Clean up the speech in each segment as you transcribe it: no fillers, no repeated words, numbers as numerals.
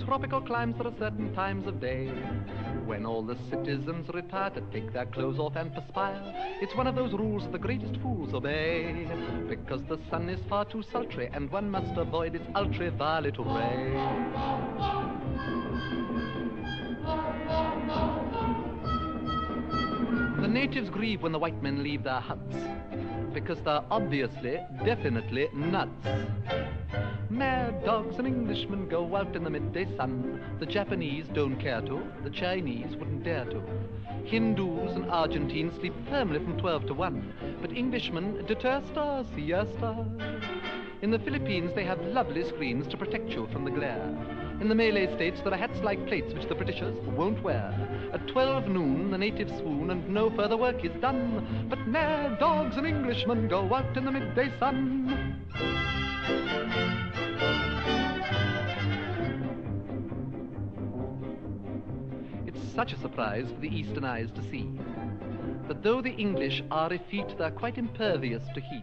tropical climes there are certain times of day when all the citizens retire to take their clothes off and perspire. It's one of those rules that the greatest fools obey, because the sun is far too sultry and one must avoid its ultraviolet ray. The natives grieve when the white men leave their huts, because they're obviously, definitely nuts. Mad dogs and Englishmen go out in the midday sun. The Japanese don't care to, the Chinese wouldn't dare to. Hindus and Argentines sleep firmly from 12 to 1, but Englishmen deter stars, siesta. In the Philippines they have lovely screens to protect you from the glare. In the Malay states there are hats like plates which the Britishers won't wear. At 12 noon the natives swoon and no further work is done, but mad dogs and Englishmen go out in the midday sun. It's such a surprise for the eastern eyes to see that though the English are effete, they're quite impervious to heat.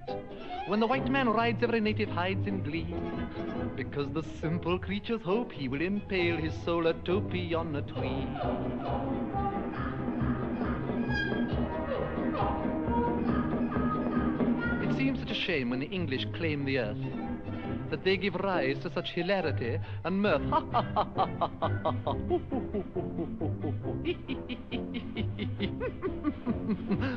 When the white man rides, every native hides in glee, because the simple creatures hope he will impale his solar topee on a tree. It seems such a shame when the English claim the earth, that they give rise to such hilarity and mirth. Ha ha ha ha ha ha ha.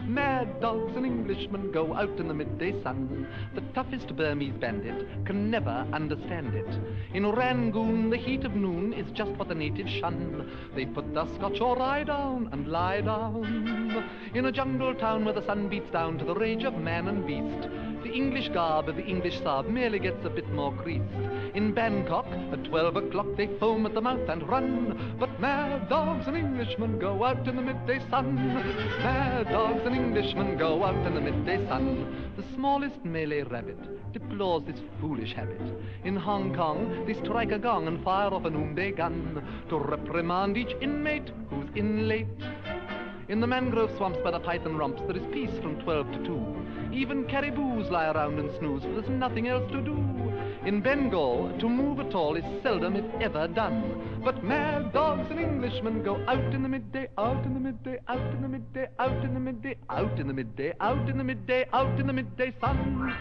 Mad dogs and Englishmen go out in the midday sun. The toughest Burmese bandit can never understand it. In Rangoon, the heat of noon is just what the natives shun. They put their Scotch or rye down and lie down. In a jungle town where the sun beats down to the rage of man and beast, the English garb of the English Sab merely gets a bit more creased. In Bangkok, at 12 o'clock, they foam at the mouth and run. But mad dogs and Englishmen go out in the midday sun. Mad dogs and Englishmen go out in the midday sun. The smallest Malay rabbit deplores this foolish habit. In Hong Kong, they strike a gong and fire off a noonday gun to reprimand each inmate who's in late. In the mangrove swamps by the python romps, there is peace from 12 to 2. Even caribous lie around and snooze, for there's nothing else to do. In Bengal, to move at all is seldom if ever done. But mad dogs and Englishmen go out in the midday, out in the midday, out in the midday, out in the midday, out in the midday, out in the midday, out in the midday sun.